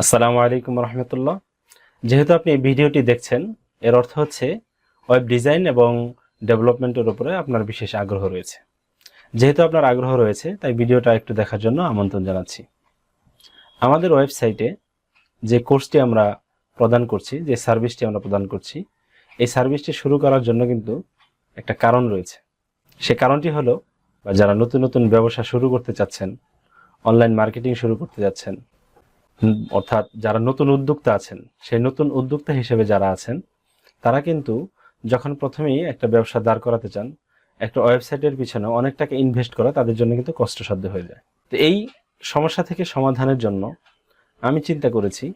আসসালামু আলাইকুম রহমতুল্লাহ। যেহেতু আপনি এই ভিডিওটি দেখছেন, এর অর্থ হচ্ছে ওয়েব ডিজাইন এবং ডেভেলপমেন্টের উপরে আপনার বিশেষ আগ্রহ রয়েছে। যেহেতু আপনার আগ্রহ রয়েছে, তাই ভিডিওটা একটু দেখার জন্য আমন্ত্রণ জানাচ্ছি। আমাদের ওয়েবসাইটে যে কোর্সটি আমরা প্রদান করছি, যে সার্ভিসটি আমরা প্রদান করছি, এই সার্ভিসটি শুরু করার জন্য কিন্তু একটা কারণ রয়েছে। সে কারণটি হলো, যারা নতুন নতুন ব্যবসা শুরু করতে চাচ্ছেন, অনলাইন মার্কেটিং শুরু করতে যাচ্ছেন, অর্থাৎ যারা নতুন উদ্যোক্তা আছেন, সেই নতুন উদ্যোক্তা হিসেবে যারা আছেন, তারা কিন্তু যখন প্রথমেই একটা ব্যবসা দাঁড় করাতে চান, একটা ওয়েবসাইটের পিছনে অনেক টাকা ইনভেস্ট করা তাদের জন্য কিন্তু কষ্টসাধ্য হয়ে যায়। তো এই সমস্যা থেকে সমাধানের জন্য আমি চিন্তা করেছি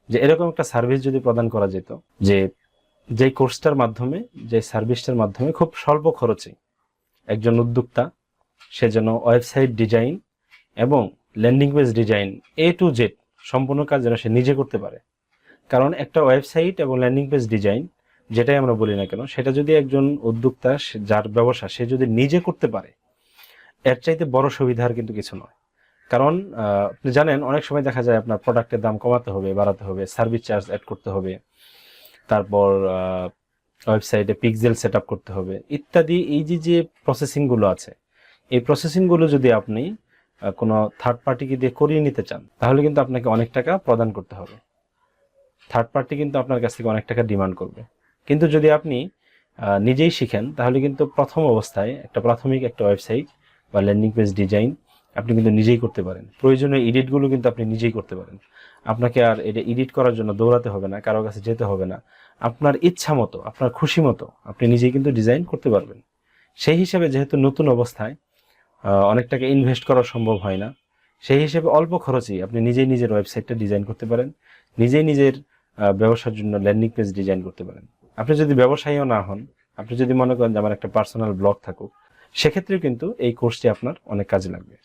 যে এরকম একটা সার্ভিস যদি প্রদান করা যেত, যে কোর্সটার মাধ্যমে, যে সার্ভিসটার মাধ্যমে খুব স্বল্প খরচে একজন উদ্যোক্তা সে যেন ওয়েবসাইট ডিজাইন এবং landing page design A to Z সম্পূর্ণ কাজ যেন সে নিজে করতে পারে। কারণ একটা ওয়েবসাইট এবং ল্যান্ডিং পেজ ডিজাইন, যেটাই আমরা বলি না কেন, সেটা যদি একজন উদ্যোক্তা যার ব্যবসা সে যদি নিজে করতে পারে, এর চাইতে বড় সুবিধার কিন্তু কিছু নয়। কারণ আপনি জানেন, অনেক সময় দেখা যায় আপনার প্রোডাক্টের দাম কমাতে হবে, বাড়াতে হবে, সার্ভিস চার্জ অ্যাড করতে হবে, তারপর ওয়েবসাইটে পিক্সেল সেট আপ করতে হবে ইত্যাদি। এই যে প্রসেসিংগুলো আছে, এই প্রসেসিংগুলো যদি আপনি কোনো থার্ড পার্টিকে দিয়ে করিয়ে নিতে চান, তাহলে কিন্তু আপনাকে অনেক টাকা প্রদান করতে হবে। থার্ড পার্টি কিন্তু আপনার কাছ থেকে অনেক টাকা ডিমান্ড করবে। কিন্তু যদি আপনি নিজেই শিখেন, তাহলে কিন্তু প্রথম অবস্থায় প্রাথমিক একটা ওয়েবসাইট বা ল্যান্ডিং পেজ ডিজাইন আপনি কিন্তু নিজেই করতে পারেন। প্রয়োজনীয় এডিটগুলো কিন্তু আপনি নিজেই করতে পারেন। আপনাকে আর এটা এডিট করার জন্য দৌড়াতে হবে না, কারো কাছে যেতে হবে না। আপনার ইচ্ছা মতো, আপনার খুশি মতো আপনি নিজেই কিন্তু ডিজাইন করতে পারবেন। সেই হিসাবে যেহেতু নতুন অবস্থায় অনেক টাকা ইনভেস্ট করা সম্ভব হয় না, সেই হিসেবে অল্প খরচেই আপনি নিজেই নিজের ওয়েবসাইটটা ডিজাইন করতে পারেন, নিজেই নিজের ব্যবসার জন্য ল্যান্ডিং পেজ ডিজাইন করতে পারেন। আপনি যদি ব্যবসায়ীও না হন, আপনি যদি মনে করেন যে আমার একটা পার্সোনাল ব্লগ থাকুক, সেক্ষেত্রেও কিন্তু এই কোর্সটি আপনার অনেক কাজে লাগবে।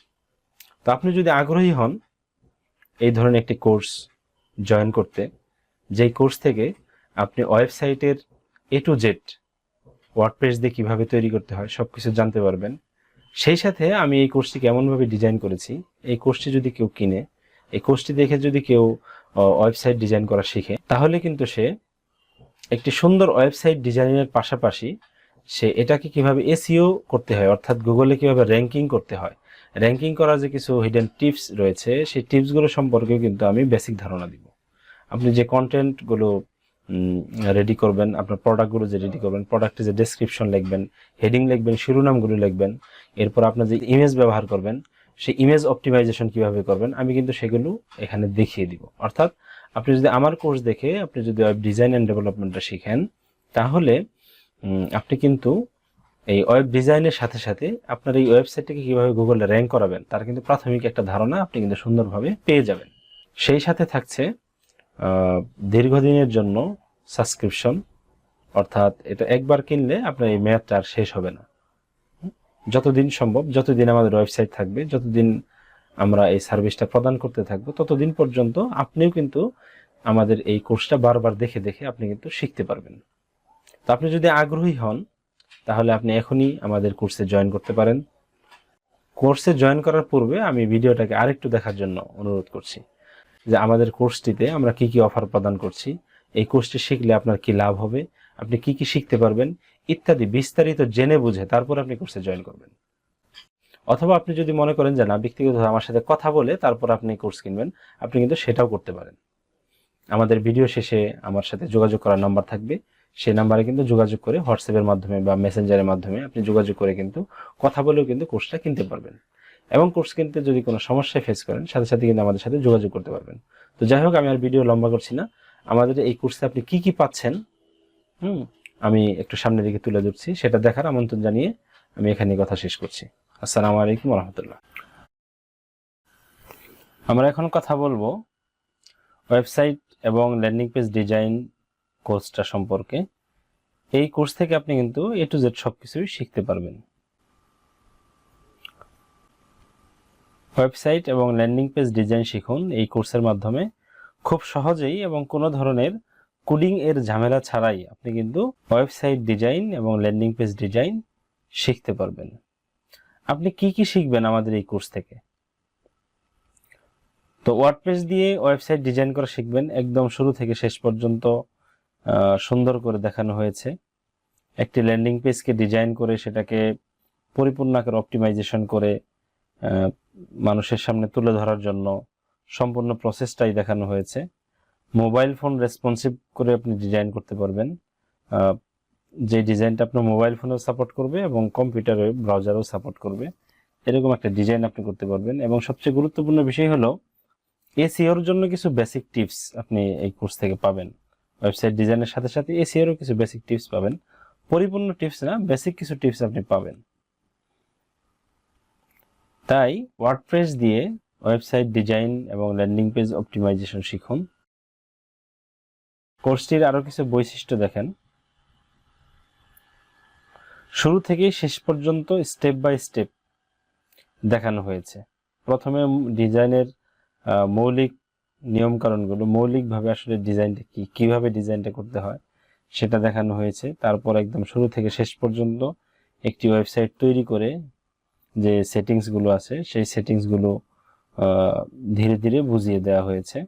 তো আপনি যদি আগ্রহী হন এই ধরনের একটি কোর্স জয়েন করতে, যেই কোর্স থেকে আপনি ওয়েবসাইটের A to Z ওয়ার্ডপ্রেস দিয়ে কীভাবে তৈরি করতে হয় সব কিছু জানতে পারবেন, সেই সাথে আমি এই কোর্সটিকে এমনভাবে ডিজাইন করেছি, এই কোর্সটি যদি কেউ কিনে, এই কোর্সটি দেখে যদি কেউ ওয়েবসাইট ডিজাইন করা শিখে, তাহলে কিন্তু সে একটি সুন্দর ওয়েবসাইট ডিজাইনের পাশাপাশি সে এটাকে কিভাবে SEO করতে হয়, অর্থাৎ গুগলে কিভাবে র্যাঙ্কিং করতে হয়, র্যাঙ্কিং করার যে কিছু হিডেন টিপস রয়েছে, সেই টিপসগুলো সম্পর্কেও কিন্তু আমি বেসিক ধারণা দিব। আপনি যে কন্টেন্টগুলো রেডি করবেন, আপনার প্রোডাক্টগুলো যে রেডি করবেন, প্রোডাক্টের যে ডেসক্রিপশন লিখবেন, হেডিং লিখবেন, শিরোনামগুলো লিখবেন, এরপর আপনার যে ইমেজ ব্যবহার করবেন, সেই ইমেজ অপটিমাইজেশন কিভাবে করবেন, আমি কিন্তু সেগুলো এখানে দেখিয়ে দিব। অর্থাৎ আপনি যদি আমার কোর্স দেখে আপনি যদি ওয়েব ডিজাইন অ্যান্ড ডেভেলপমেন্টটা শিখেন, তাহলে আপনি কিন্তু এই ওয়েব ডিজাইনের সাথে সাথে আপনার এই ওয়েবসাইটটাকে কীভাবে গুগলে র্যাঙ্ক করাবেন তার কিন্তু প্রাথমিক একটা ধারণা আপনি কিন্তু সুন্দরভাবে পেয়ে যাবেন। সেই সাথে থাকছে দীর্ঘদিনের জন্য সাবস্ক্রিপশন, অর্থাৎ এটা একবার কিনলে আপনার এই মেয়াদটা আর শেষ হবে না। যতদিন সম্ভব, যতদিন আমাদের ওয়েবসাইট থাকবে, যতদিন আমরা এই সার্ভিসটা প্রদান করতে থাকবো, ততদিন পর্যন্ত আপনিও কিন্তু আমাদের এই কোর্সটা বারবার দেখে দেখে আপনি কিন্তু শিখতে পারবেন। তো আপনি যদি আগ্রহী হন, তাহলে আপনি এখনই আমাদের কোর্সে জয়েন করতে পারেন। কোর্সে জয়েন করার পূর্বে আমি ভিডিওটাকে আরেকটু দেখার জন্য অনুরোধ করছি, যে আমাদের কোর্সটিতে আমরা কি কি অফার প্রদান করছি, এই কোর্সটি শিখলে আপনার কি লাভ হবে, আপনি কি কি শিখতে পারবেন ইত্যাদি বিস্তারিত জেনে বুঝে তারপর আপনি কোর্সে জয়েন করবেন। অথবা আপনি যদি মনে করেন যে না, ব্যক্তিগতভাবে আমার সাথে কথা বলে তারপর আপনি কোর্স কিনবেন, আপনি কিন্তু সেটাও করতে পারেন। আমাদের ভিডিও শেষে আমার সাথে যোগাযোগ করার নাম্বার থাকবে, সেই নাম্বারে কিন্তু যোগাযোগ করে হোয়াটসঅ্যাপের মাধ্যমে বা মেসেঞ্জারের মাধ্যমে আপনি যোগাযোগ করে কিন্তু কথা বলেও কিন্তু কোর্সটা কিনতে পারবেন। এবং কোর্স কিনতে যদি কোনো সমস্যায় ফেস করেন, সাথে সাথে কিন্তু আমাদের সাথে যোগাযোগ করতে পারবেন। তো যাই হোক, আমি আর ভিডিও লম্বা করছি না। আমাদের এই কোর্সে আপনি কি কি পাচ্ছেন আমি একটু সামনের দিকে তুলে ধরছি, সেটা দেখার আমন্ত্রণ জানিয়ে আমি এখানে কথা শেষ করছি। আসসালামু আলাইকুম রহমতুল্লাহ। আমরা এখন কথা বলবো ওয়েবসাইট এবং ল্যান্ডিং পেজ ডিজাইন কোর্সটা সম্পর্কে। এই কোর্স থেকে আপনি কিন্তু A to Z সবকিছুই শিখতে পারবেন। ওয়েবসাইট এবং ল্যান্ডিং পেজ ডিজাইন শিখুন এই কোর্সের মাধ্যমে। খুব সহজেই এবং কোনো ধরনের কোডিং এর ঝামেলা ছাড়াই আপনি কিন্তু ওয়েবসাইট ডিজাইন এবং ল্যান্ডিং পেজ ডিজাইন শিখতে পারবেন। আপনি কি কি শিখবেন আমাদের এই কোর্স থেকে? তো ওয়ার্ডপ্রেস দিয়ে ওয়েবসাইট ডিজাইন করা শিখবেন, একদম শুরু থেকে শেষ পর্যন্ত সুন্দর করে দেখানো হয়েছে। একটি ল্যান্ডিং পেজকে ডিজাইন করে সেটাকে পরিপূর্ণ আকারে অপটিমাইজেশন করে মানুষের সামনে তুলে ধরার জন্য সম্পূর্ণ প্রসেসটাই দেখানো হয়েছে। মোবাইল ফোন রেসপন্সিভ করে আপনি ডিজাইন করতে পারবেন, যে ডিজাইনটা আপনার মোবাইল ফোনেও সাপোর্ট করবে এবং কম্পিউটারে ব্রাউজারেও সাপোর্ট করবে, এরকম একটা ডিজাইন আপনি করতে পারবেন। এবং সবচেয়ে গুরুত্বপূর্ণ বিষয় হলো এসইওর জন্য কিছু বেসিক টিপস আপনি এই কোর্স থেকে পাবেন। ওয়েবসাইট ডিজাইনের সাথে সাথে এসইওরও কিছু বেসিক টিপস পাবেন, পরিপূর্ণ টিপস না, বেসিক কিছু টিপস আপনি পাবেন। তাই ওয়ার্ডপ্রেস দিয়ে ওয়েবসাইট ডিজাইন এবং ল্যান্ডিং পেজ অপটিমাইজেশন শিখুন। কোর্সটির আরো কিছু বৈশিষ্ট্য দেখেন। শুরু থেকে শেষ পর্যন্ত স্টেপ বাই স্টেপ দেখানো হয়েছে। প্রথমে ডিজাইনের মৌলিক নিয়মকানুনগুলো, মৌলিকভাবে আসলে ডিজাইনটা কিভাবে ডিজাইনটা করতে হয় সেটা দেখানো হয়েছে। তারপর একদম শুরু থেকে শেষ পর্যন্ত একটি ওয়েবসাইট তৈরি করে যে সেটিংসগুলো আছে সেই সেটিংসগুলো ধীরে ধীরে বুঝিয়ে দেওয়া হয়েছে।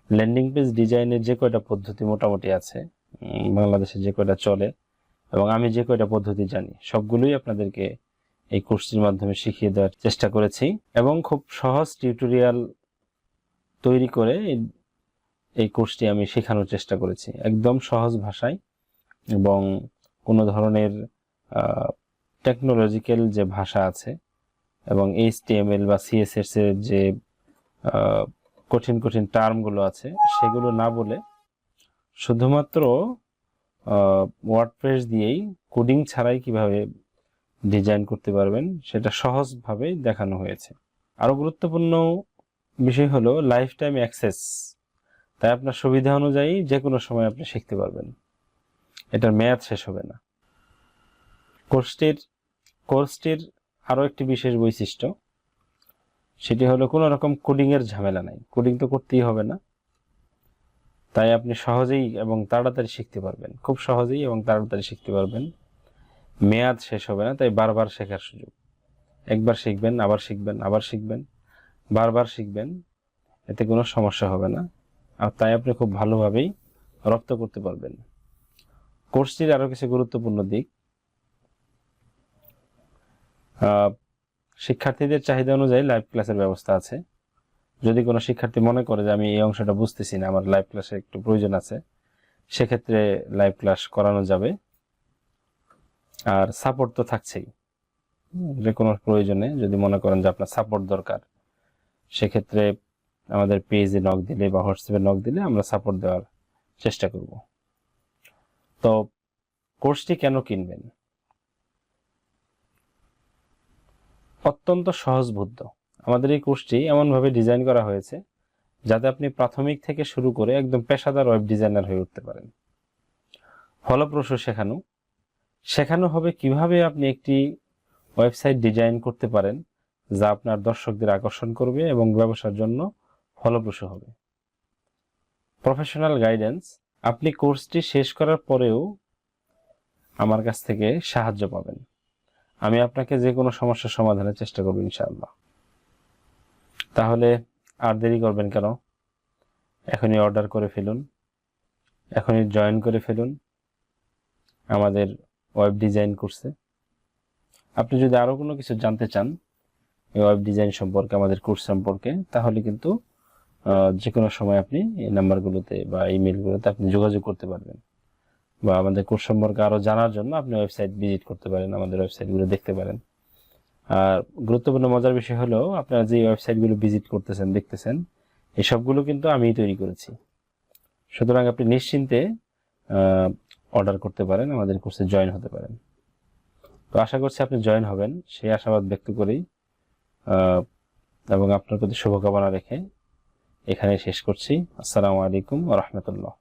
ল্যান্ডিং পেজ ডিজাইনের যে কয়টা পদ্ধতি মোটামুটি আছে বাংলাদেশে, যে কয়টা চলে এবং আমি যে কয়টা পদ্ধতি জানি, সবগুলোই আপনাদেরকে এই কোর্সটির মাধ্যমে শিখিয়ে দেওয়ার চেষ্টা করেছি এবং খুব সহজ টিউটোরিয়াল তৈরি করে এই কোর্সটি আমি শেখানোর চেষ্টা করেছি একদম সহজ ভাষায়। এবং কোনো ধরনের টেকনোলজিক্যাল যে ভাষা আছে এবং HTML বা CSS এর যে কঠিন কঠিন টার্মগুলো আছে সেগুলো না বলে শুধুমাত্র ওয়ার্ডপ্রেস দিয়েই কোডিং ছাড়াই কিভাবে ডিজাইন করতে পারবেন সেটা সহজভাবে দেখানো হয়েছে। আরো গুরুত্বপূর্ণ বিষয় হলো লাইফ টাইম অ্যাক্সেস, তাই আপনার সুবিধা অনুযায়ী যে কোনো সময় আপনি শিখতে পারবেন, এটার মেয়াদ শেষ হবে না। কোর্সটির আরো একটি বিশেষ বৈশিষ্ট্য, সেটি হলো কোনো রকম কোডিং এর ঝামেলা নাই। কোডিং তো করতেই হবে না, তাই আপনি সহজেই এবং তাড়াতাড়ি শিখতে পারবেন, খুব সহজেই এবং তাড়াতাড়ি শিখতে পারবেন। মেয়াদ শেষ হবে না, তাই বারবার শেখার সুযোগ। একবার শিখবেন, আবার শিখবেন, আবার শিখবেন, বারবার শিখবেন, এতে কোনো সমস্যা হবে না। আর তাই আপনি খুব ভালোভাবেই রপ্ত করতে পারবেন। কোর্সটির আরো কিছু গুরুত্বপূর্ণ দিক, শিক্ষার্থীদের চাহিদা অনুযায়ী লাইভ ক্লাসের ব্যবস্থা আছে। যদি কোনো শিক্ষার্থী মনে করে যে আমি এই অংশটা বুঝতেছি না, আমার লাইভ ক্লাসের একটু প্রয়োজন আছে, সেক্ষেত্রে লাইভ ক্লাস করানো যাবে। আর সাপোর্ট তো থাকছেই, যে কোনো প্রয়োজনে যদি মনে করেন যে আপনার সাপোর্ট দরকার, সেক্ষেত্রে আমাদের পেজে নক দিলে বা হোয়াটসঅ্যাপে নক দিলে আমরা সাপোর্ট দেওয়ার চেষ্টা করব। তো কোর্সটি কেন কিনবেন? অত্যন্ত সহজবোধ্য। আমাদের এই কোর্সটি এমনভাবে ডিজাইন করা হয়েছে যাতে আপনি প্রাথমিক থেকে শুরু করে একদম পেশাদার ওয়েব ডিজাইনার হয়ে উঠতে পারেন। ফলপ্রসূ শেখানো হবে কিভাবে আপনি একটি ওয়েবসাইট ডিজাইন করতে পারেন যা আপনার দর্শকদের আকর্ষণ করবে এবং ব্যবসার জন্য ফলপ্রসূ হবে। প্রফেশনাল গাইডেন্স, আপনি কোর্সটি শেষ করার পরেও আমার কাছ থেকে সাহায্য পাবেন। আমি আপনাকে যে কোনো সমস্যার সমাধানের চেষ্টা করব ইনশাআল্লাহ। তাহলে আর দেরি করবেন কেন? এখনই অর্ডার করে ফেলুন, এখনই জয়েন করে ফেলুন আমাদের ওয়েব ডিজাইন কোর্সে। আপনি যদি আরো কোনো কিছু জানতে চান ওয়েব ডিজাইন সম্পর্কে, আমাদের কোর্স সম্পর্কে, তাহলে কিন্তু যে কোনো সময় আপনি এই নাম্বারগুলোতে বা ইমেলগুলোতে আপনি যোগাযোগ করতে পারবেন। বা আমাদের কোর্স সম্পর্কে আরো জানার জন্য আপনি ওয়েবসাইট ভিজিট করতে পারেন, আমাদের ওয়েবসাইটগুলো দেখতে পারেন। আর গুরুত্বপূর্ণ মজার বিষয় হলো, আপনারা যে ওয়েবসাইটগুলো ভিজিট করতেছেন, দেখতেছেন, এই সবগুলো কিন্তু আমিই তৈরি করেছি। সুতরাং আপনি নিশ্চিন্তে অর্ডার করতে পারেন, আমাদের কোর্সে জয়েন হতে পারেন। তো আশা করছি আপনি জয়েন হবেন, সেই আশাবাদ ব্যক্ত করেই এবং আপনার প্রতি শুভকামনা রেখে এখানে শেষ করছি। আসসালামু আলাইকুম ওয়া রাহমাতুল্লাহ।